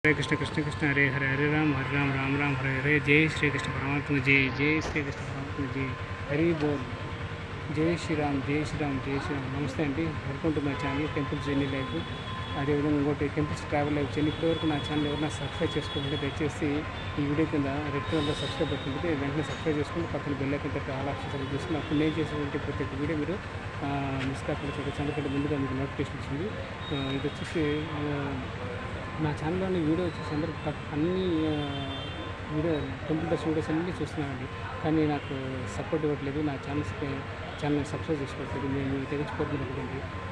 हरे कृष्ण कृष्ण कृष्ण हरे हरे हरे राम राम राम हरे हरे। जय श्री कृष्ण परमात्मा जय, जय श्री कृष्ण परमात्मा जय, हरि बोल। जय श्री राम जय श्री राम जय श्री राम। నమస్తే అండి, welcome to my channel temples journey life. అదేవిధంగా ఇంకోటి టెంపుల్స్ ట్రావెల్ లైఫ్ జర్నీ. ఇప్పటివరకు నా ఛానల్ ఎవరైనా సబ్స్క్రైబ్ చేసుకోవాలంటే దయచేసి ఈ వీడియో కింద రెడ్ కలర్లో సబ్స్క్రైబ్ పెట్టుకుంటే వెంటనే సబ్స్క్రైబ్ చేసుకుని పక్కన బెల్ ఐకాన్ పెట్టి ఆల్ ఆప్షన్ సెలెక్ట్ చేసుకుని అప్పుడు నేను చేసేటువంటి ప్రతి ఒక్క వీడియో మీరు మిస్ కాకుండా చూడొచ్చు. అందుకంటే ముందుగా మీకు నోటిఫికేషన్ వచ్చింది. ఇది వచ్చేసి నా ఛానల్లోని వీడియో వచ్చేసి అందరూ అన్ని వీడియో టెంపుల్ దర్శన వీడియోస్ అన్నీ చూస్తున్నానండి, కానీ నాకు సపోర్ట్ ఇవ్వట్లేదు. నా ఛానల్ని సబ్స్క్రైబ్ చేసుకోవట్లేదు. మేము తెగించుకోవట్లేదు.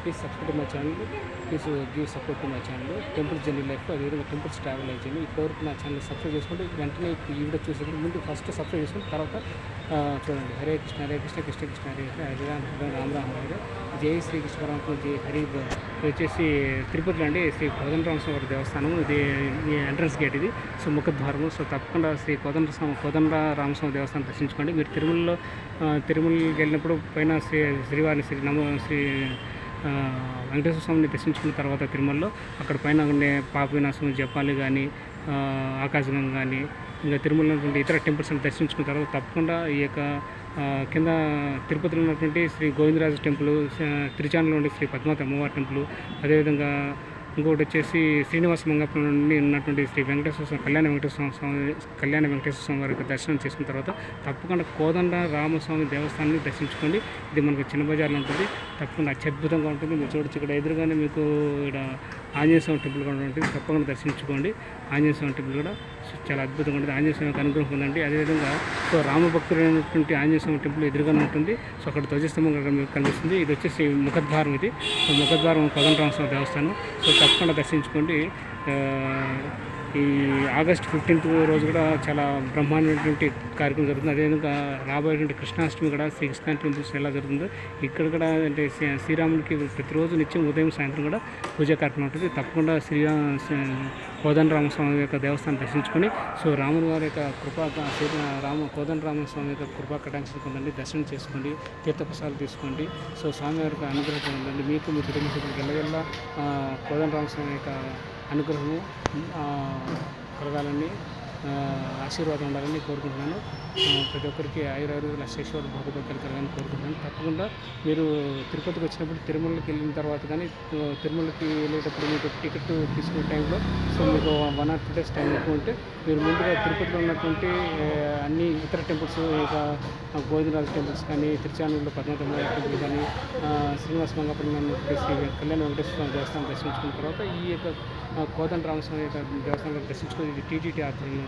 Please subscribe my channel, please give support to my channel temples journey life. అదేవిధంగా టెంపుల్స్ ట్రావెల్ లైఫ్ జర్నీ. ఇప్పటివరకు నా ఛానల్ సబ్స్క్రైబ్ చేసుకుంటే వెంటనే ఈ వీడియో చూసేప్పుడు ముందు ఫస్ట్ సబ్స్క్రైబ్ చేసుకుని తర్వాత చూడండి. హరే కృష్ణ కృష్ణ కృష్ణ హరే హరే హరే రామ రామ హరే. జై శ్రీకృష్ణ పరమాత్మ జై హరి. ఇది వచ్చేసి తిరుపతిలో అండి, శ్రీ కోదండరామస్వామి వారి దేవస్థానం. ఇది ఎంట్రన్స్ గేట్ ఇది. సో ముఖద్వారము. సో తప్పకుండా శ్రీ కోదండరామస్వామి దేవస్థానం దర్శించుకోండి. మీరు తిరుమలకి వెళ్ళినప్పుడు పైన శ్రీవారిని శ్రీ వెంకటేశ్వర స్వామిని దర్శించుకున్న తర్వాత తిరుమలలో అక్కడ పైన ఉండే పాప వినాశం జపాలి కానీ ఆకాశగంగా కానీ ఇంకా తిరుమలలో ఉన్నటువంటి ఇతర టెంపుల్స్ని దర్శించుకున్న తర్వాత తప్పకుండా ఈ యొక్క కింద తిరుపతిలో ఉన్నటువంటి శ్రీ గోవిందరాజు టెంపుల్, తిరుచానలో ఉండే శ్రీ పద్మావతి అమ్మవారి టెంపుల్, అదేవిధంగా ఇంకోటి వచ్చేసి శ్రీనివాస మంగాపురం నుండి ఉన్నటువంటి శ్రీ కళ్యాణ వెంకటేశ్వర స్వామి వారికి దర్శనం చేసుకున్న తర్వాత తప్పకుండా కోదండ రామస్వామి దేవస్థానాన్ని దర్శించుకోండి. ఇది మనకు చిన్న బజార్లో ఉంటుంది. తప్పకుండా అత్యద్భుతంగా ఉంటుంది. మీరు చూడొచ్చు, ఇక్కడ ఎదురుగానే మీకు ఇక్కడ ఆంజనేయ స్వామి టెంపుల్ కూడా ఉంటుంది. తప్పకుండా దర్శించుకోండి. ఆంజనేయ స్వామి టెంపుల్ కూడా చాలా అద్భుతంగా ఉంటుంది. ఆంజనేయ స్వామికి అనుగ్రహం ఉందండి. అదేవిధంగా సో రామభక్తులైనటువంటి ఆంజనేయ స్వామి టెంపుల్ ఎదురుగానే ఉంటుంది. సో అక్కడ ధ్వజస్తంభం మీకు కనిపిస్తుంది. ఇది వచ్చేసి ముఖద్వారం. ఇది సో ముఖద్వారం కోదండరామస్వామి దేవస్థానం. సో తప్పకుండా దర్శించుకోండి. ఈ ఆగస్ట్ 15th రోజు కూడా చాలా బ్రహ్మాండమైనటువంటి కార్యక్రమం జరుగుతుంది. అదేవిధంగా రాబోయేటువంటి కృష్ణాష్టమి కూడా శ్రీ ఇస్కాన్ టెంపుల్స్ ఎలా జరుగుతుందో ఇక్కడ కూడా అంటే శ్రీరాముడికి ప్రతిరోజు నిత్యం ఉదయం సాయంత్రం కూడా పూజా కార్యక్రమం ఉంటుంది. తప్పకుండా కోదండరామస్వామి యొక్క దేవస్థానం దర్శించుకొని సో రాముని వారి యొక్క కోదండరామస్వామి యొక్క కృపా కటాక్షం పొందండి. దర్శనం చేసుకోండి, తీర్థప్రసాదాలు తీసుకోండి. సో స్వామి వారికి అనుగ్రహం పొందండి. మీకు మీ కుటుంబ సభ్యులకు వెళ్ళగల కోదండరామస్వామి యొక్క అనుగ్రహము కలగాలని ఆశీర్వాదం ఉండాలని కోరుకుంటున్నాను. ప్రతి ఒక్కరికి ఆయురారోగ్యాలు అశేశ్వర భోగభక్తులు కలగాలని కోరుకుంటున్నాను. తప్పకుండా మీరు తిరుపతికి వచ్చినప్పుడు తిరుమలకి వెళ్ళిన తర్వాత కానీ తిరుమలకి వెళ్ళేటప్పుడు మీకు టికెట్ తీసుకునే టైంలో సో మీకు 1 or 2 days టైం ఎక్కువ ఉంటే మీరు ముందుగా తిరుపతిలో ఉన్నటువంటి అన్ని ఇతర టెంపుల్స్, ఇక గోవిందరాజు టెంపుల్స్ కానీ, తిరుచానూరులో పద్మావతి టెంపుల్ కానీ, శ్రీనివాస మంగాపురం శ్రీ కళ్యాణ వెంకటేశ్వర స్వామి దేవస్థానం దర్శించుకున్న తర్వాత ఈ యొక్క కోదండరామస్వామి యొక్క దేవస్థానం దర్శించుకొని ఇది టీటీటీ ఆధ్వర్యంలో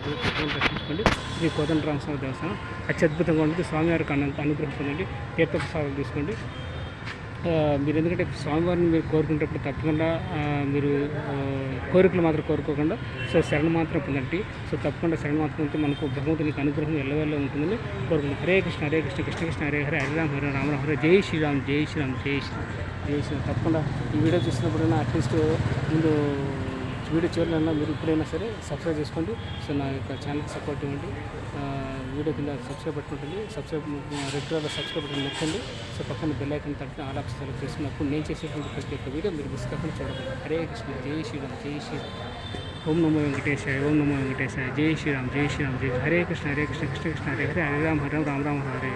దర్శించుకోండి. ఇది కోదండరామస్వామి దేవస్థానం అత్యద్భుతంగా ఉంటుంది. స్వామివారికి అనుగ్రహం పొందండి, తీర్థప్రసాదాలు తీసుకోండి. మీరు ఎందుకంటే స్వామివారిని మీరు కోరుకునేటప్పుడు తప్పకుండా మీరు కోరికలు మాత్రం కోరుకోకుండా సో శరణ మాత్రం పొందండి. సో తప్పకుండా శరణ మాత్రం ఉంటే మనకు భగవంతునికి అనుగ్రహం ఎల్లవెల్ల ఉంటుందని కోరుకుంటున్నాం. హరే కృష్ణ కృష్ణ కృష్ణ హరే హరే హరే రామ రామ హరే. జై శ్రీరామ్ జై శ్రీరామ్ జై శ్రీరామ్ జై శ్రీరామ్. తప్పకుండా ఈ వీడియో చూసినప్పుడైనా అట్లీస్ట్ ముందు వీడియో చివరిలో మీరు ఇప్పుడైనా సరే సబ్స్క్రైబ్ చేసుకోండి. సో నా యొక్క ఛానల్కి సపోర్ట్ ఇవ్వండి. వీడియో కింద సబ్స్క్రైబ్ పెట్టుకుంటుంది. రెడ్ కలర్లో సబ్స్క్రైబ్ బటన్ నొక్కండి. సో పక్కన బెల్ ఐకాన్ తట్టి ఆల్ ఆప్షన్ సెలెక్ట్ చేసుకున్నప్పుడు నేను చేసేటువంటి ప్రతి ఒక్క వీడియో మీరు మిస్ కాకుండా చూడగలరు. హరే కృష్ణ జై శ్రీరామ్ జై శ్రీరామ్. ఓం నమో వెంకటేశాయ ఓం నమో వెంకటేశాయ. జై శ్రీరామ్ జై శ్రీరామ్ జై. హరే కృష్ణ కృష్ణ కృష్ణ హరే హరే హరే రామ రామ హరే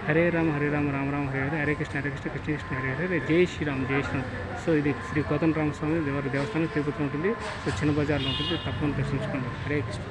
హరే హరే రామ రామ హరే హరే హరే కృష్ణ కృష్ణ కృష్ణ హరే హరే జై శ్రీరామ్ జై శ్రీరామ్. సో ఇది శ్రీ కోదండరామస్వామి దేవస్థానం తిరుపతిలో ఉంటుంది. సో చిన్న బజార్లో ఉంటుంది. తప్పకుండా దర్శించుకోండి. హరే కృష్ణ.